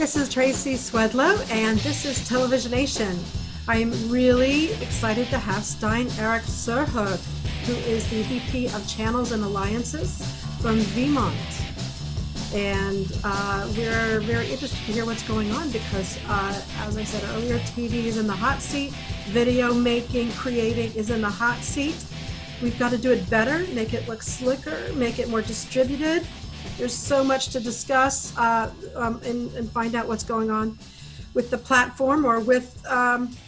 this is Tracy Swedlow, and this is Televisionation. I am really excited to have Stein Erik Sorhaug, who is the VP of Channels and Alliances from Vimond. And we're very interested to hear what's going on because, as I said earlier, TV is in the hot seat, video making, creating is in the hot seat. We've got to do it better, make it look slicker, make it more distributed. There's so much to discuss and find out what's going on with the platform or with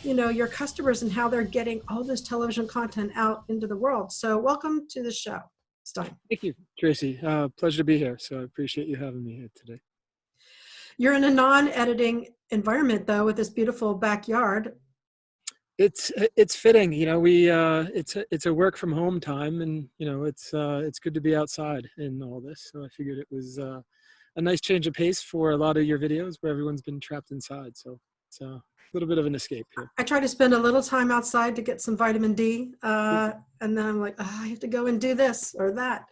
your customers and how they're getting all this television content out into the world. So welcome to the show, Stein. Thank you, Tracy. Pleasure to be here. So I appreciate you having me here today. You're in a non-editing environment though, with this beautiful backyard. It's fitting, it's a work from home time, and it's good to be outside in all this. So I figured it was a nice change of pace for a lot of your videos where everyone's been trapped inside. So it's a little bit of an escape here. I try to spend a little time outside to get some vitamin D, and then I'm like, I have to go and do this or that.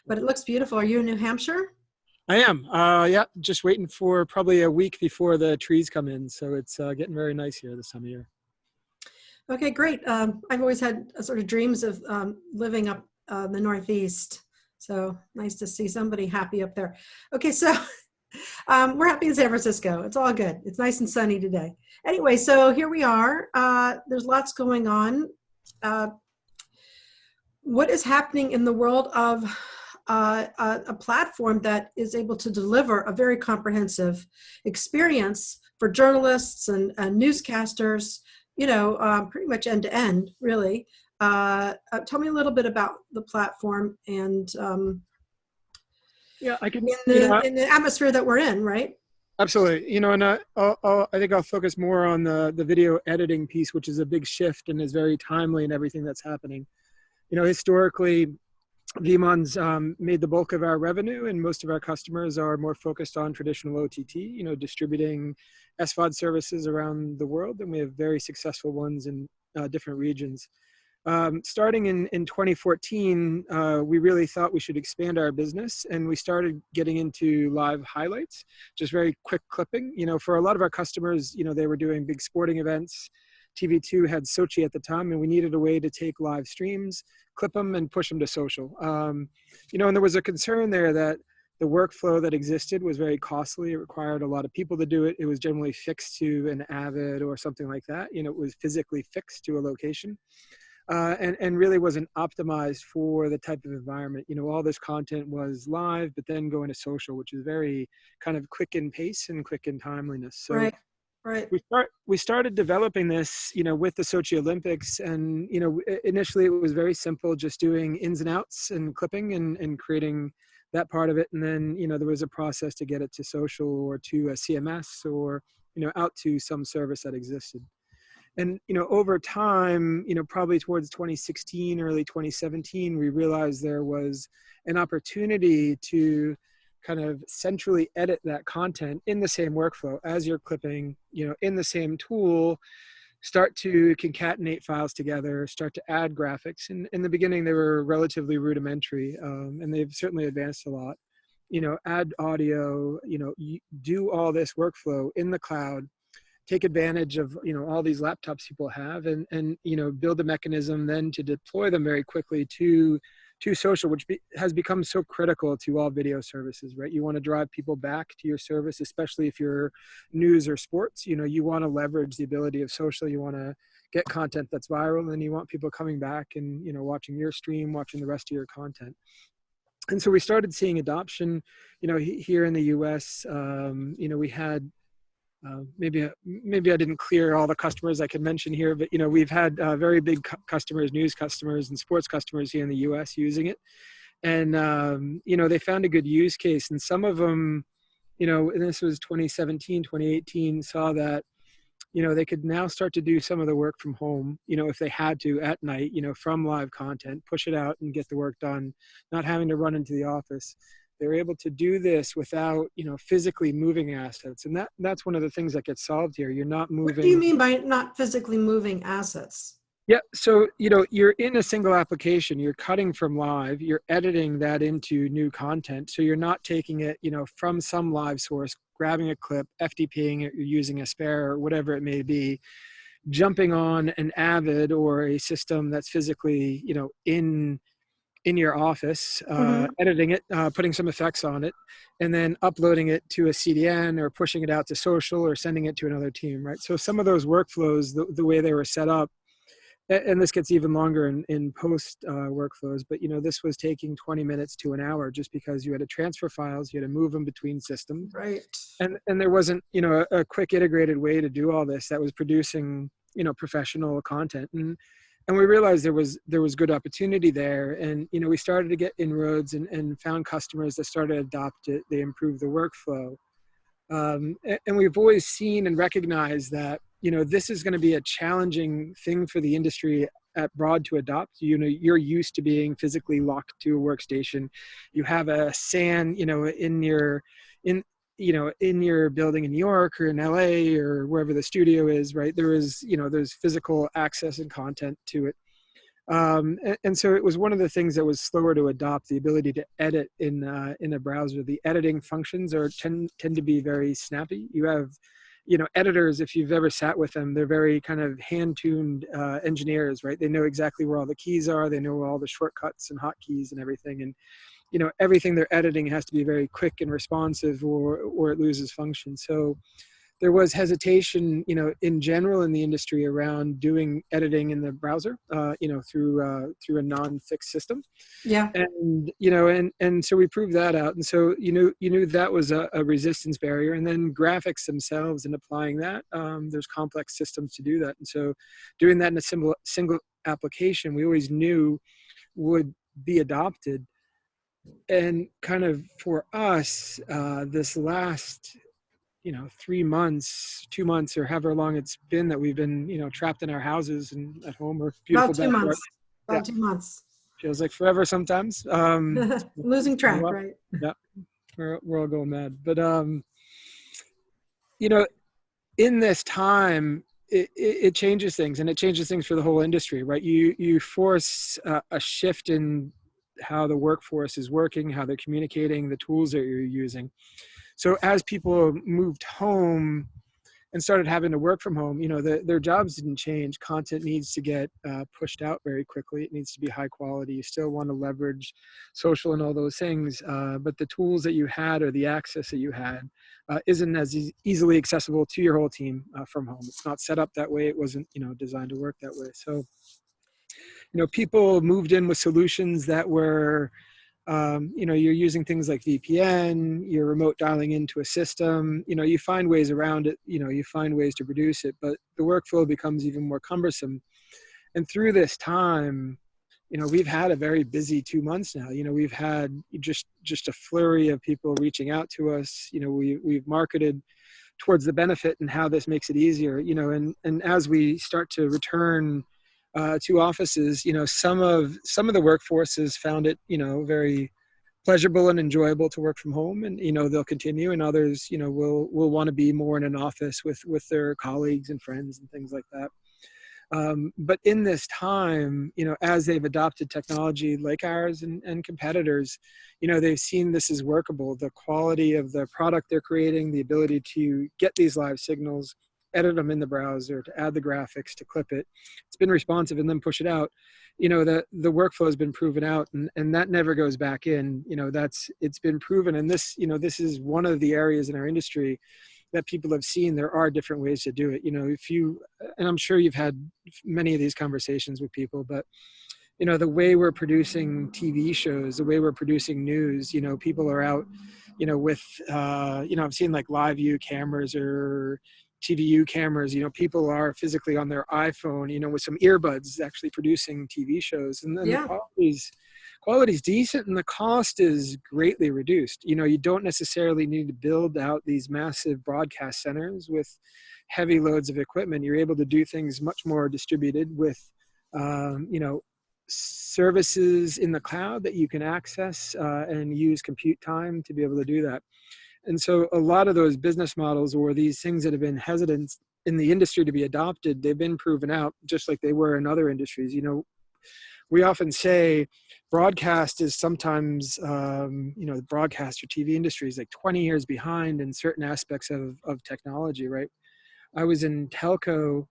But it looks beautiful. Are you in New Hampshire? I am. Yeah, just waiting for probably a week before the trees come in. So it's getting very nice here this time of year. Okay, great. I've always had sort of dreams of living up the Northeast. So nice to see somebody happy up there. Okay, so we're happy in San Francisco. It's all good. It's nice and sunny today. Anyway, so here we are. There's lots going on. What is happening in the world of a platform that is able to deliver a very comprehensive experience for journalists and newscasters, pretty much end to end, really. Tell me a little bit about the platform and I can in the atmosphere that we're in, right? Absolutely. And I think I'll focus more on the video editing piece, which is a big shift and is very timely in everything that's happening. Historically, Vimond's made the bulk of our revenue, and most of our customers are more focused on traditional OTT, distributing SVOD services around the world, and we have very successful ones in different regions. Starting in 2014, we really thought we should expand our business, and we started getting into live highlights, just very quick clipping. For a lot of our customers, they were doing big sporting events. TV2 had Sochi at the time, and we needed a way to take live streams, clip them, and push them to social. And there was a concern there that the workflow that existed was very costly. It required a lot of people to do it. It was generally fixed to an Avid or something like that. It was physically fixed to a location. And really wasn't optimized for the type of environment. All this content was live, but then going to social, which is very kind of quick in pace and quick in timeliness. So Right. We started developing this, with the Sochi Olympics, and initially it was very simple, just doing ins and outs and clipping and creating that part of it. And then there was a process to get it to social or to a CMS or out to some service that existed. And over time, probably towards 2016, early 2017, we realized there was an opportunity to kind of centrally edit that content in the same workflow as you're clipping, in the same tool, start to concatenate files together, start to add graphics. And in the beginning, they were relatively rudimentary, and they've certainly advanced a lot. Add audio, do all this workflow in the cloud, take advantage of, all these laptops people have, and build a mechanism then to deploy them very quickly to social, which has become so critical to all video services, right? You want to drive people back to your service, especially if you're news or sports. You want to leverage the ability of social. You want to get content that's viral, and you want people coming back and, watching your stream, watching the rest of your content. And so we started seeing adoption, here in the US. We had, maybe I didn't clear all the customers I could mention here, but we've had very big customers, news customers and sports customers here in the US using it. And they found a good use case, and some of them, and this was 2017, 2018, saw that they could now start to do some of the work from home, if they had to at night, from live content, push it out and get the work done, not having to run into the office. They're able to do this without, physically moving assets. And that's one of the things that gets solved here. You're not moving. What do you mean by not physically moving assets? Yeah. So, you're in a single application, you're cutting from live, you're editing that into new content. So you're not taking it, from some live source, grabbing a clip, FTPing it, you're using a spare or whatever it may be, jumping on an Avid or a system that's physically, in your office, Mm-hmm. editing it, putting some effects on it, and then uploading it to a CDN or pushing it out to social or sending it to another team, right? So some of those workflows, the way they were set up, and this gets even longer in post workflows, but this was taking 20 minutes to an hour just because you had to transfer files, you had to move them between systems, Right. and there wasn't a quick integrated way to do all this that was producing professional content. And we realized there was good opportunity there, and we started to get inroads and found customers that started to adopt it. They improved the workflow, and we've always seen and recognized that this is going to be a challenging thing for the industry at broad to adopt. You're used to being physically locked to a workstation. You have a SAN in your in your building in New York or in LA or wherever the studio is, right? There's physical access and content to it. And so it was one of the things that was slower to adopt, the ability to edit in a browser. The editing functions tend to be very snappy. You have, editors, if you've ever sat with them, they're very kind of hand-tuned engineers, right? They know exactly where all the keys are. They know all the shortcuts and hotkeys and everything. And everything they're editing has to be very quick and responsive, or it loses function. So there was hesitation, in general in the industry around doing editing in the browser, through a non-fixed system. Yeah. And so we proved that out. And so, you knew that was a resistance barrier. And then graphics themselves and applying that, there's complex systems to do that. And so doing that in a single application, we always knew would be adopted. And kind of for us, this last 3 months, 2 months, or however long it's been that we've been, trapped in our houses and at home or beautiful About 2 backyard. months. About 2 months. Feels like forever sometimes. Losing track, right? Yeah, we're all going mad. But in this time, it changes things, and it changes things for the whole industry, right? You force a shift in how the workforce is working, how they're communicating, the tools that you're using. So as people moved home and started having to work from home, their jobs didn't change. Content needs to get pushed out very quickly. It needs to be high quality. You still want to leverage social and all those things, but the tools that you had or the access that you had isn't as easily accessible to your whole team from home. It's not set up that way. It wasn't designed to work that way. So people moved in with solutions that were you're using things like VPN, you're remote dialing into a system, you find ways around it, you find ways to produce it, but the workflow becomes even more cumbersome. And through this time, we've had a very busy 2 months now. We've had just a flurry of people reaching out to us. We've marketed towards the benefit and how this makes it easier, and as we start to return to offices, some of the workforces found it, very pleasurable and enjoyable to work from home, and they'll continue, and others, will want to be more in an office with their colleagues and friends and things like that. But in this time, as they've adopted technology like ours and competitors, they've seen this is workable. The quality of the product they're creating, the ability to get these live signals, edit them in the browser, to add the graphics, to clip it, it's been responsive, and then push it out. The workflow has been proven out, and that never goes back in. It's been proven, and this is one of the areas in our industry that people have seen there are different ways to do it. And I'm sure you've had many of these conversations with people, but the way we're producing TV shows, the way we're producing news, people are out, with, I've seen like live view cameras or TVU cameras, people are physically on their iPhone, with some earbuds actually producing TV shows. And then the quality's decent and the cost is greatly reduced. You don't necessarily need to build out these massive broadcast centers with heavy loads of equipment. You're able to do things much more distributed with, services in the cloud that you can access and use compute time to be able to do that. And so a lot of those business models, or these things that have been hesitant in the industry to be adopted, they've been proven out just like they were in other industries. we often say broadcast is sometimes, the broadcast or TV industry is like 20 years behind in certain aspects of technology, right? I was in telco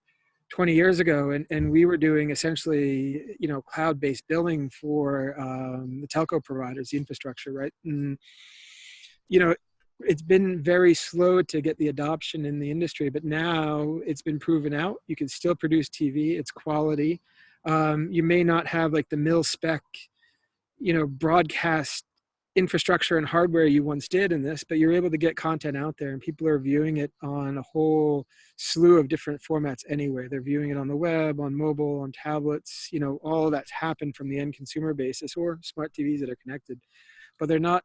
20 years ago, and we were doing essentially, cloud-based billing for the telco providers, the infrastructure, right? And, it's been very slow to get the adoption in the industry, but now it's been proven out. You can still produce TV, it's quality. You may not have like the mil spec, broadcast infrastructure and hardware you once did in this, but you're able to get content out there and people are viewing it on a whole slew of different formats anyway. They're viewing it on the web, on mobile, on tablets, all of that's happened from the end consumer basis or smart TVs that are connected, but they're not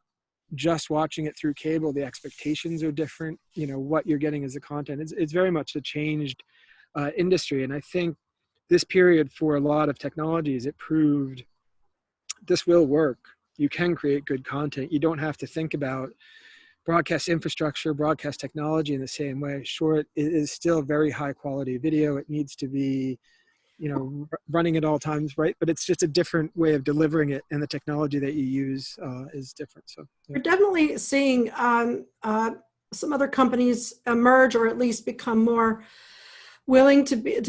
just watching it through cable. The expectations are different, what you're getting as a content. It's very much a changed industry. And I think this period for a lot of technologies, it proved this will work. You can create good content. You don't have to think about broadcast infrastructure, broadcast technology in the same way. Sure, it is still very high quality video. It needs to be, running at all times, right? But it's just a different way of delivering it, and the technology that you use is different. So yeah. We're definitely seeing some other companies emerge, or at least become more willing to be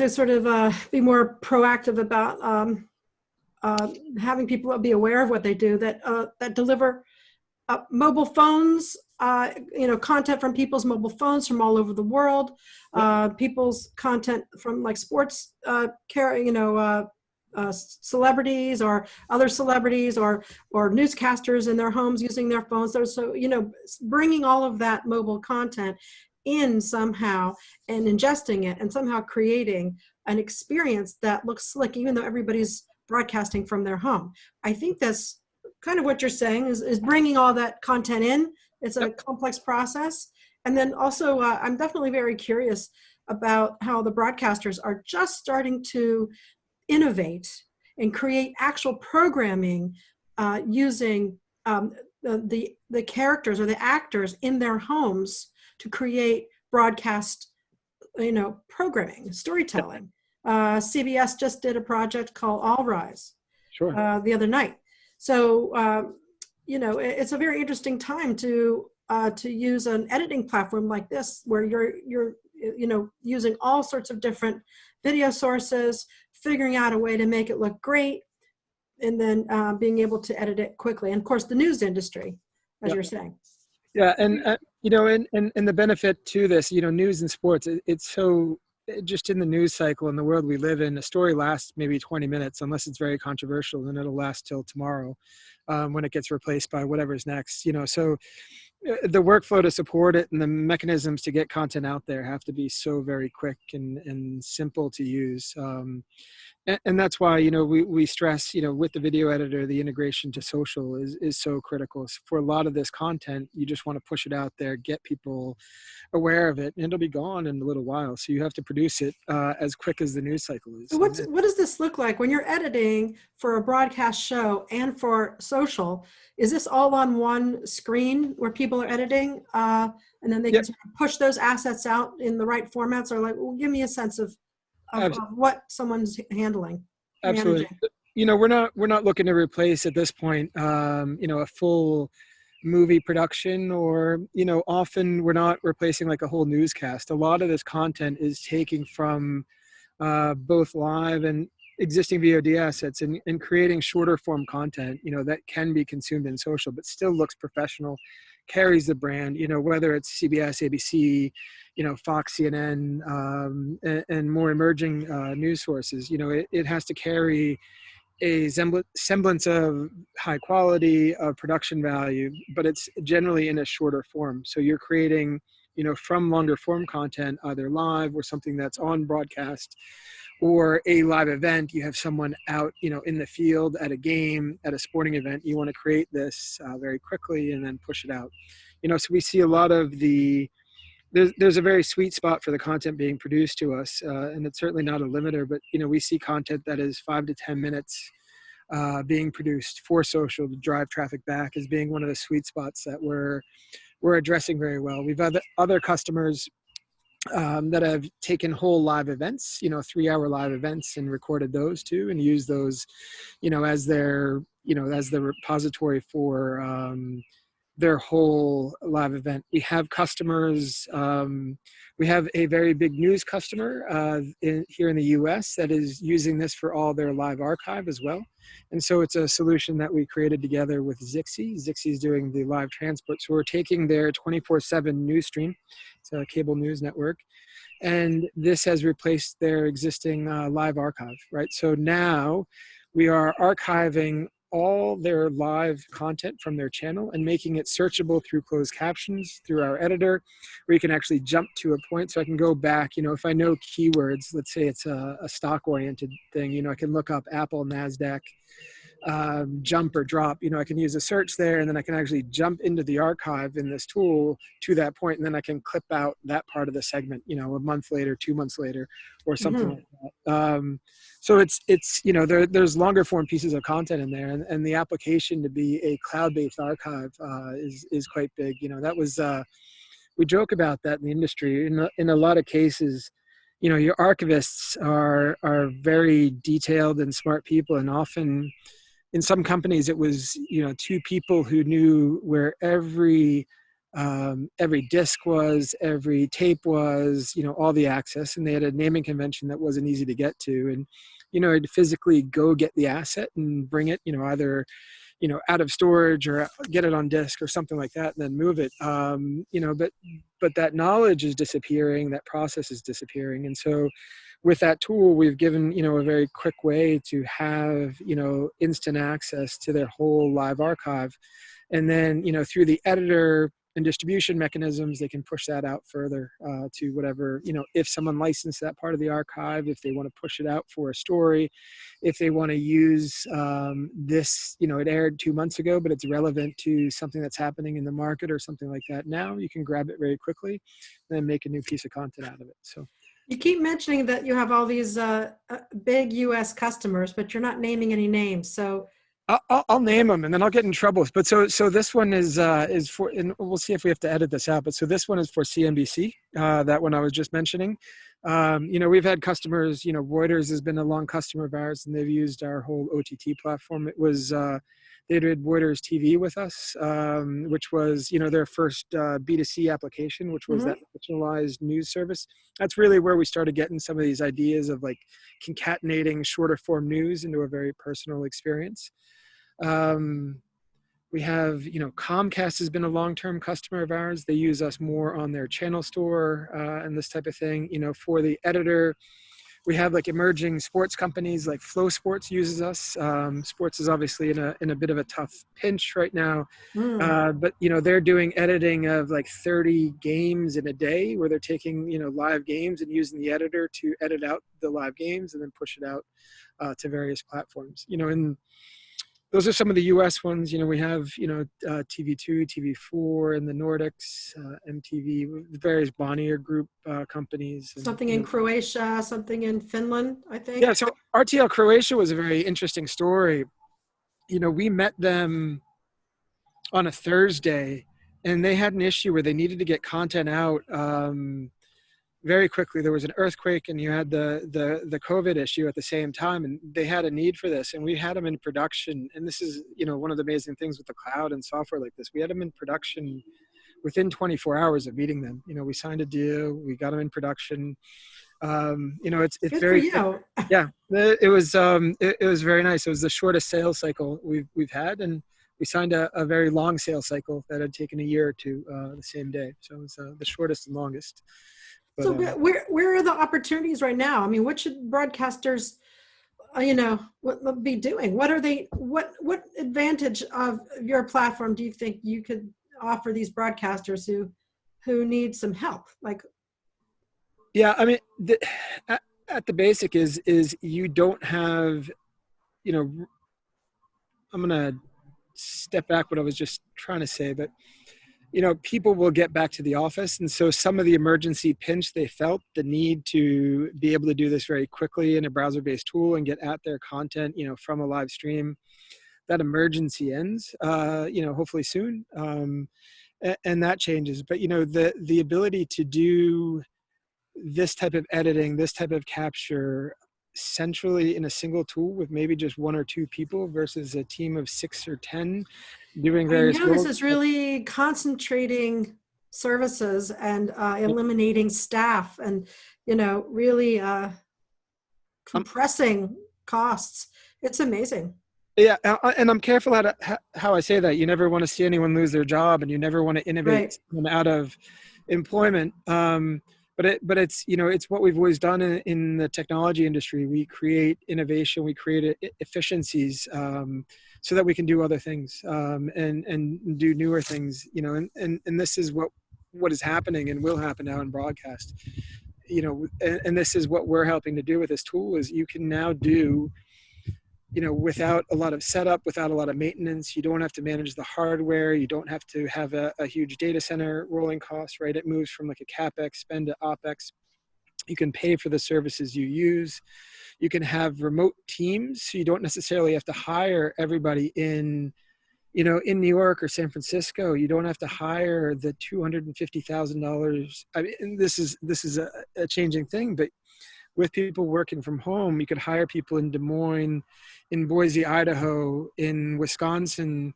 more proactive about having people be aware of what they do, that deliver mobile phones, content from people's mobile phones from all over the world, people's content from like sports, celebrities or other celebrities or newscasters in their homes using their phones. So, bringing all of that mobile content in somehow and ingesting it and somehow creating an experience that looks slick, even though everybody's broadcasting from their home. I think that's kind of what you're saying is bringing all that content in. It's a complex process. And then also, I'm definitely very curious about how the broadcasters are just starting to innovate and create actual programming using the characters or the actors in their homes to create broadcast, programming, storytelling. CBS just did a project called All Rise the other night. So, it's a very interesting time to use an editing platform like this, where you're using all sorts of different video sources, figuring out a way to make it look great, and then being able to edit it quickly. And of course, the news industry, as you're saying. Yeah, and and the benefit to this, news and sports, it's so just in the news cycle in the world we live in, a story lasts maybe 20 minutes, unless it's very controversial, and it'll last till tomorrow when it gets replaced by whatever's next. So the workflow to support it and the mechanisms to get content out there have to be so very quick and simple to use. And that's why, we stress, with the video editor, the integration to social is so critical. For a lot of this content, you just want to push it out there, get people aware of it, and it'll be gone in a little while. So you have to produce it as quick as the news cycle is. So what does this look like when you're editing for a broadcast show and for social? Is this all on one screen where people are editing and then they can sort of push those assets out in the right formats? Or give me a sense of what someone's handling. Absolutely. Managing. We're not looking to replace at this point, a full movie production, or, often we're not replacing like a whole newscast. A lot of this content is taking from both live and existing VOD assets and creating shorter form content, that can be consumed in social, but still looks professional, carries the brand, whether it's CBS, ABC, Fox, CNN, and more emerging news sources. It has to carry a semblance of high quality, of production value, but it's generally in a shorter form. So you're creating, from longer form content, either live or something that's on broadcast, or a live event. You have someone out, in the field at a game, at a sporting event. You want to create this very quickly and then push it out. So we see a lot of there's a very sweet spot for the content being produced to us, and it's certainly not a limiter, but we see content that is 5 to 10 minutes being produced for social to drive traffic back as being one of the sweet spots that we're addressing very well. We've had other customers that have taken whole live events, 3-hour live events, and recorded those too, and use those, as as the repository for their whole live event. We have customers. We have a very big news customer here in the U.S. that is using this for all their live archive as well. And so it's a solution that we created together with Zixi. Zixi is doing the live transport. So we're taking their 24/7 news stream. It's a cable news network. And this has replaced their existing live archive, right? So now we are archiving all their live content from their channel and making it searchable through closed captions through our editor, where you can actually jump to a point. So I can go back, if I know keywords, let's say it's a stock oriented thing, I can look up Apple, NASDAQ, jump or drop, I can use a search there, and then I can actually jump into the archive in this tool to that point, and then I can clip out that part of the segment, a month later, 2 months later, or something like that. So it's there's longer form pieces of content in there, and the application to be a cloud-based archive is quite big. That was we joke about that in the industry. In a lot of cases, your archivists are very detailed and smart people, and often in some companies it was two people who knew where every disc was, every tape was, all the access, and they had a naming convention that wasn't easy to get to, and to physically go get the asset and bring it, either out of storage or get it on disk or something like that, and then move it. But that knowledge is disappearing, that process is disappearing. And so with that tool, we've given, a very quick way to have, instant access to their whole live archive. And then, through the editor and distribution mechanisms, they can push that out further to whatever, if someone licensed that part of the archive, if they want to push it out for a story, if they want to use this, it aired 2 months ago, but it's relevant to something that's happening in the market or something like that now, you can grab it very quickly and then make a new piece of content out of it. So you keep mentioning that you have all these big U.S. customers, but you're not naming any names. So I'll name them and then I'll get in trouble. But so this one is for, and we'll see if we have to edit this out. But so this one is for CNBC, that one I was just mentioning. We've had customers, Reuters has been a long customer of ours, and they've used our whole OTT platform. It was, they did Reuters TV with us, which was, their first B2C application, which was that personalized news service. That's really where we started getting some of these ideas of like concatenating shorter form news into a very personal experience. We have, Comcast has been a long-term customer of ours. They use us more on their channel store and this type of thing. For the editor, we have like emerging sports companies like Flow Sports uses us. Sports is obviously in a bit of a tough pinch right now, but they're doing editing of like 30 games in a day, where they're taking live games and using the editor to edit out the live games and then push it out to various platforms. And those are some of the U.S. ones. We have, TV2, TV4 in the Nordics, MTV, various Bonnier Group companies. And, something in Croatia, something in Finland, I think. Yeah, so RTL Croatia was a very interesting story. We met them on a Thursday, and they had an issue where they needed to get content out very quickly. There was an earthquake, and you had the COVID issue at the same time, and they had a need for this, and we had them in production. And this is one of the amazing things with the cloud and software like this. We had them in production within 24 hours of meeting them. We signed a deal, we got them in production. It's Good very for you. Yeah, it was very nice. It was the shortest sales cycle we've had, and we signed a very long sales cycle that had taken a year or two the same day. So it was the shortest and longest. But, so where are the opportunities right now? I mean, what should broadcasters, what be doing? What are they? What advantage of your platform do you think you could offer these broadcasters who need some help? Like, yeah, I mean, at the basic is you don't have, I'm gonna step back what I was just trying to say, but people will get back to the office. And so some of the emergency pinch they felt, the need to be able to do this very quickly in a browser-based tool and get at their content, from a live stream, that emergency ends, hopefully soon. And that changes. But, the ability to do this type of editing, this type of capture centrally in a single tool with maybe just one or two people versus a team of 6 or 10 doing I various know this roles. is really concentrating services and eliminating staff and, really Um, compressing costs. It's amazing. yeah, and I'm careful how I say that. You never want to see anyone lose their job, and you never want to Right. innovate someone out of employment. But it's it's what we've always done in the technology industry. We create innovation, we create efficiencies, so that we can do other things, and do newer things. And this is what is happening and will happen now in broadcast. And this is what we're helping to do with this tool is you can now do without a lot of setup, without a lot of maintenance. You don't have to manage the hardware. You don't have to have a huge data center rolling costs, right? It moves from like a CapEx spend to OpEx. You can pay for the services you use. You can have remote teams. So you don't necessarily have to hire everybody in New York or San Francisco. You don't have to hire the $250,000. I mean, this is a changing thing, but with people working from home, you could hire people in Des Moines, in Boise, Idaho, in Wisconsin,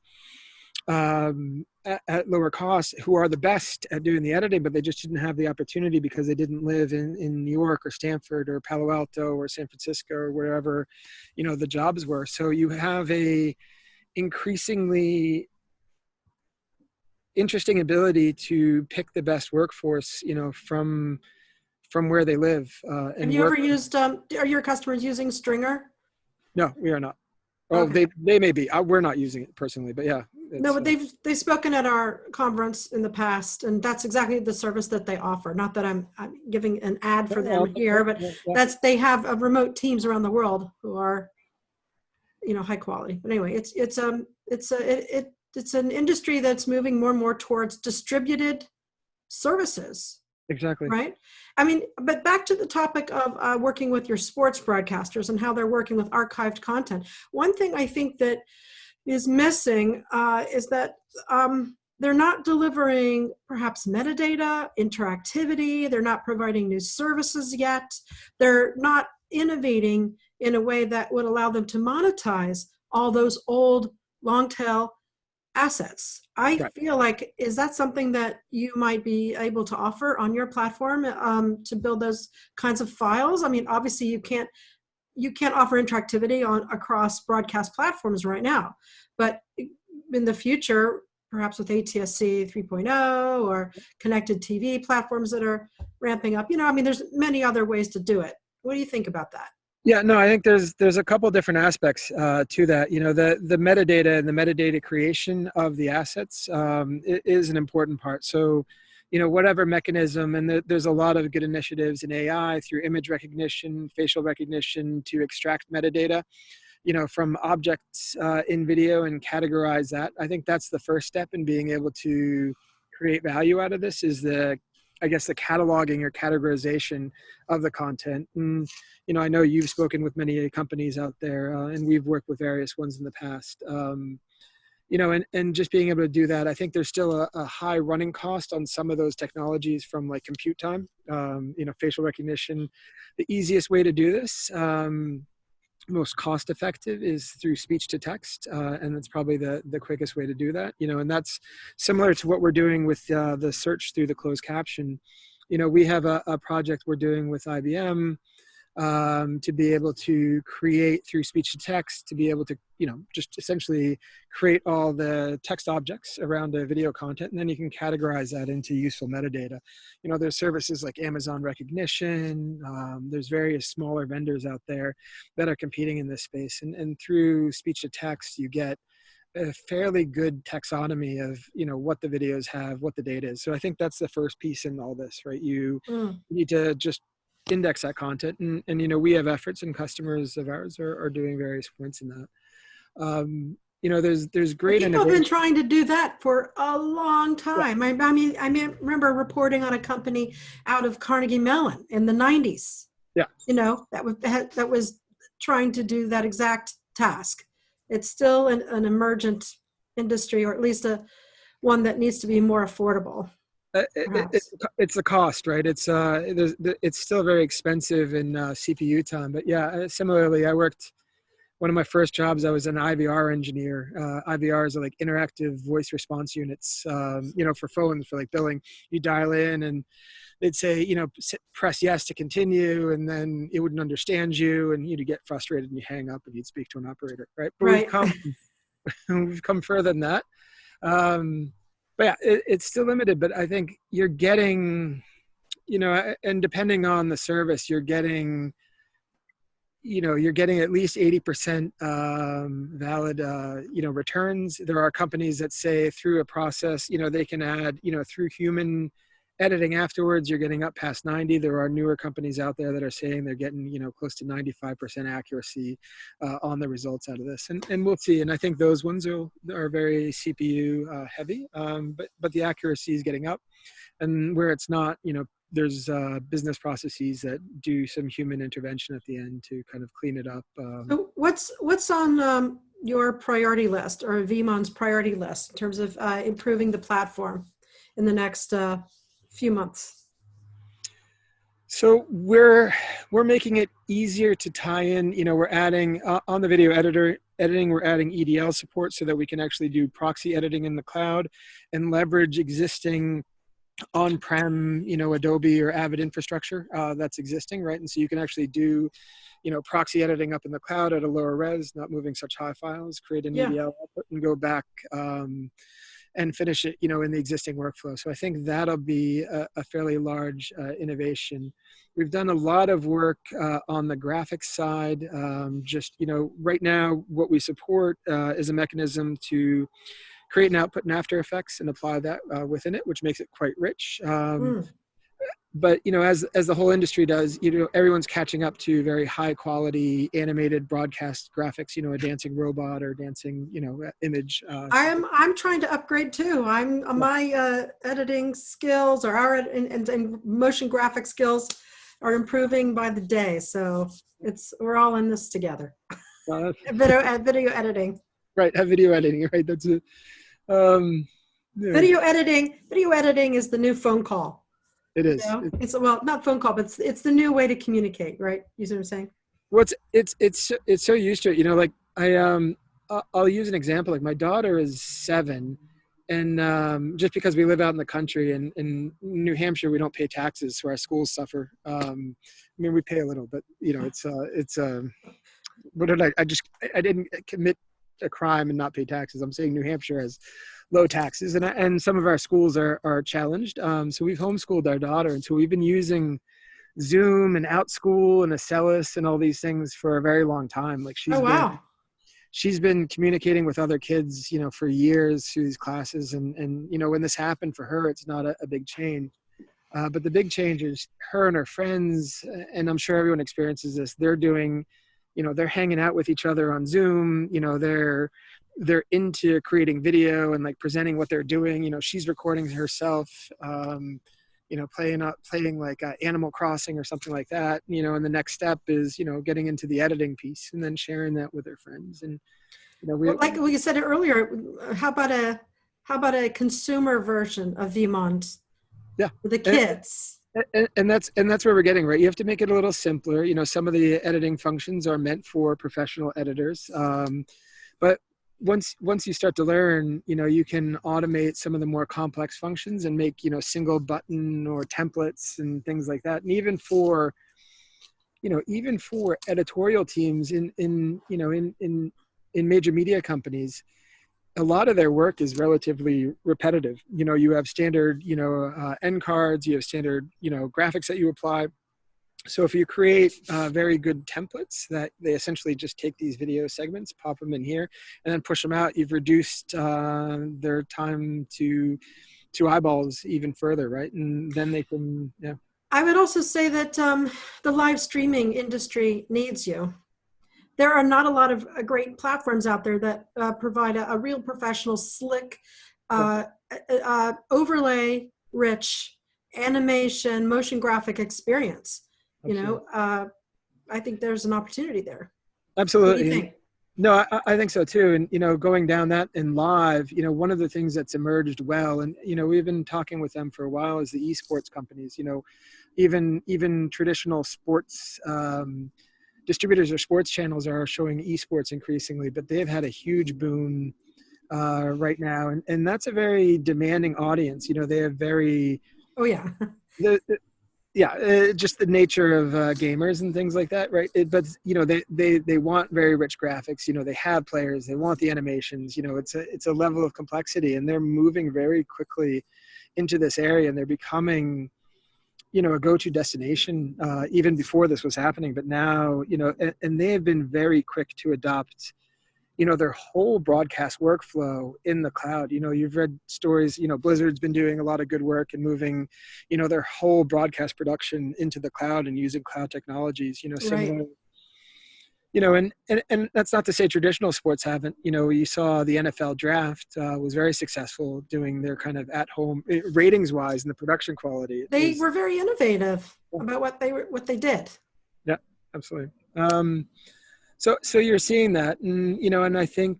at lower cost, who are the best at doing the editing, but they just didn't have the opportunity because they didn't live in New York or Stanford or Palo Alto or San Francisco or wherever, the jobs were. So you have a increasingly interesting ability to pick the best workforce, from where they live, Have and you work. ever used, are your customers using Stringer? No, we are not. Oh, Okay. they may be. We're not using it personally, but yeah, No, it's but they've spoken at our conference in the past, and that's exactly the service that they offer. Not that I'm giving an ad for them here, but they have remote teams around the world who are, high quality. But anyway, it's an industry that's moving more and more towards distributed services. exactly. Right. I mean, but back to the topic of working with your sports broadcasters and how they're working with archived content. One thing I think that is missing is that they're not delivering perhaps metadata, interactivity. They're not providing new services yet. They're not innovating in a way that would allow them to monetize all those old long tail assets. I Right. feel like, is that something that you might be able to offer on your platform to build those kinds of files? I mean, obviously you can't offer interactivity on across broadcast platforms right now, but in the future, perhaps with ATSC 3.0 or connected TV platforms that are ramping up, I mean, there's many other ways to do it. What do you think about that? Yeah, no, I think there's a couple different aspects to that. The metadata and the metadata creation of the assets is an important part. So, whatever mechanism, and there's a lot of good initiatives in AI through image recognition, facial recognition to extract metadata, from objects in video and categorize that. I think that's the first step in being able to create value out of this is the cataloging or categorization of the content. And, I know you've spoken with many companies out there and we've worked with various ones in the past. And just being able to do that, I think there's still a high running cost on some of those technologies from like compute time, facial recognition. The easiest way to do this, most cost effective is through speech to text, and that's probably the quickest way to do that. And that's similar to what we're doing with the search through the closed caption. We have a project we're doing with IBM to be able to create through speech to text, to be able to just essentially create all the text objects around the video content, and then you can categorize that into useful metadata. There's services like Amazon Recognition. There's various smaller vendors out there that are competing in this space, and through speech to text you get a fairly good taxonomy of what the videos have, what the data is. So I think that's the first piece in all this, right? You need to just index that content, and we have efforts, and customers of ours are doing various points in that. There's great People have been innovation. trying to do that for a long Yeah, time. I mean, I remember reporting on a company out of Carnegie Mellon in the 90s. yeah, That was trying to do that exact task. It's still an emergent industry, or at least one that needs to be more affordable. perhaps? It's the cost, right? It's still very expensive in CPU time. But yeah, similarly, one of my first jobs, I was an IVR engineer. IVRs are like interactive voice response units, for phones, for like billing. You dial in and they'd say, press yes to continue, and then it wouldn't understand you, and you'd get frustrated and you hang up and you'd speak to an operator, right? But Right. we've come further than that. But yeah, it's still limited, but I think you're getting, and depending on the service, you're getting at least 80% valid, returns. There are companies that say through a process, they can add, through human editing afterwards, you're getting up past 90. There are newer companies out there that are saying they're getting, close to 95% accuracy on the results out of this. And we'll see. And I think those ones are very CPU heavy, but the accuracy is getting up. And where it's not, there's business processes that do some human intervention at the end to kind of clean it up. So what's on your priority list, or Vimond's priority list, in terms of improving the platform in the next few months? So we're making it easier to tie in. We're adding on the video editing, we're adding EDL support so that we can actually do proxy editing in the cloud and leverage existing on-prem, Adobe or Avid infrastructure that's existing, right? And so you can actually do, proxy editing up in the cloud at a lower res, not moving such high files, create an EDL output and go back and finish it, in the existing workflow. So I think that'll be a fairly large innovation. We've done a lot of work on the graphics side. Right now, what we support is a mechanism to create an output in After Effects and apply that within it, which makes it quite rich. But as the whole industry does, everyone's catching up to very high quality animated broadcast graphics. A dancing robot or dancing image. I'm trying to upgrade too. My editing skills, or our and motion graphic skills, are improving by the day. So we're all in this together. Video editing. Right, have video editing. Right, that's it. Yeah. Video editing is the new phone call. It is. It's well, not phone call, but it's the new way to communicate, right? You see what I'm saying? Well, it's so used to it. Like I'll use an example. Like my daughter is 7, and just because we live out in the country, and in New Hampshire we don't pay taxes, so our schools suffer. We pay a little, but it's what did I didn't commit a crime and not pay taxes. I'm saying New Hampshire has low taxes, and some of our schools are challenged. So we've homeschooled our daughter, and so we've been using Zoom and OutSchool and Acellus and all these things for a very long time. Like she's been communicating with other kids, for years through these classes, and when this happened for her, it's not a big change. But the big change is her and her friends, and I'm sure everyone experiences this. They're doing, they're hanging out with each other on Zoom. They're into creating video and like presenting what they're doing. She's recording herself, playing like Animal Crossing or something like that. And the next step is, getting into the editing piece and then sharing that with their friends. And like we said earlier, how about a consumer version of Vimond? Yeah, for the kids. And that's where we're getting, right? You have to make it a little simpler. Some of the editing functions are meant for professional editors, but once you start to learn, you can automate some of the more complex functions and make, single button or templates and things like that. And even for editorial teams in major media companies, a lot of their work is relatively repetitive. You have standard, end cards, you have standard, graphics that you apply. So if you create very good templates that they essentially just take these video segments, pop them in here, and then push them out, you've reduced their time to eyeballs even further, right? And then they can, yeah. I would also say that the live streaming industry needs you. There are not a lot of great platforms out there that provide a real professional, slick, overlay rich animation, motion graphic experience. I think there's an opportunity there. Absolutely. What do you think? No, I think so too. And, going down that in live, one of the things that's emerged well, and, we've been talking with them for a while, is the esports companies. Even traditional sports distributors or sports channels are showing esports increasingly, but they've had a huge boom right now. And that's a very demanding audience. They have very, Oh yeah. the, yeah, just the nature of gamers and things like that, right? But they want very rich graphics. They have players, they want the animations. It's a level of complexity, and they're moving very quickly into this area, and they're becoming a go-to destination even before this was happening. But now, and they have been very quick to adopt their whole broadcast workflow in the cloud. You've read stories, Blizzard's been doing a lot of good work in moving, their whole broadcast production into the cloud and using cloud technologies, Right. similar, and that's not to say traditional sports haven't. You saw the NFL draft was very successful doing their kind of at home ratings wise, and the production quality. They were very innovative about what they did. Yeah, absolutely. So you're seeing that, and I think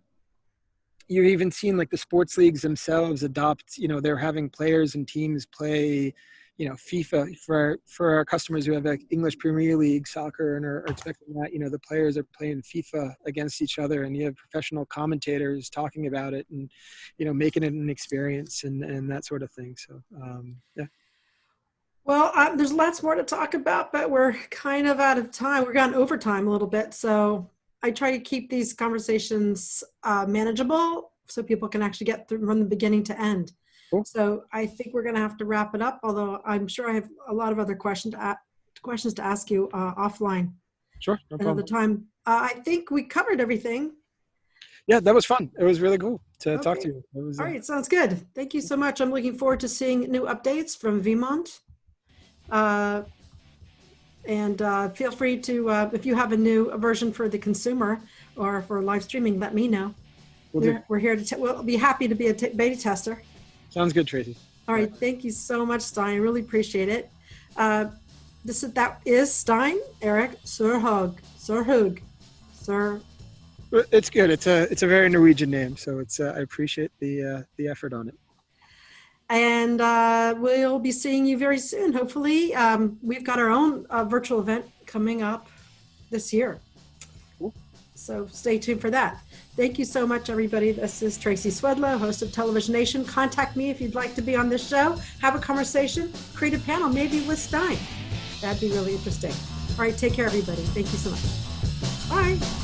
you've even seen like the sports leagues themselves adopt, they're having players and teams play, FIFA for our customers who have like English Premier League soccer and are expecting that, the players are playing FIFA against each other, and you have professional commentators talking about it and, making it an experience and that sort of thing. So, yeah. Well, there's lots more to talk about, but we're kind of out of time. We're gone overtime a little bit. So I try to keep these conversations manageable so people can actually get through from the beginning to end. Cool. So I think we're going to have to wrap it up, although I'm sure I have a lot of other questions to ask you offline. Sure, no problem. Another time. I think we covered everything. Yeah, that was fun. It was really cool to talk to you. All right, sounds good. Thank you so much. I'm looking forward to seeing new updates from Vimond. And feel free to, if you have a new version for the consumer or for live streaming, let me know. We're here to, we'll be happy to be a beta tester. Sounds good, Tracy. All right. Thank you so much, Stein. I really appreciate it. That is Stein Erik Sorhaug. It's good. It's a very Norwegian name, so I appreciate the effort on it. And we'll be seeing you very soon. Hopefully, we've got our own virtual event coming up this year. Cool. So stay tuned for that. Thank you so much, everybody. This is Tracy Swedlow, host of Televisionation. Contact me if you'd like to be on this show, have a conversation, create a panel, maybe with Stein. That'd be really interesting. All right, take care, everybody. Thank you so much. Bye.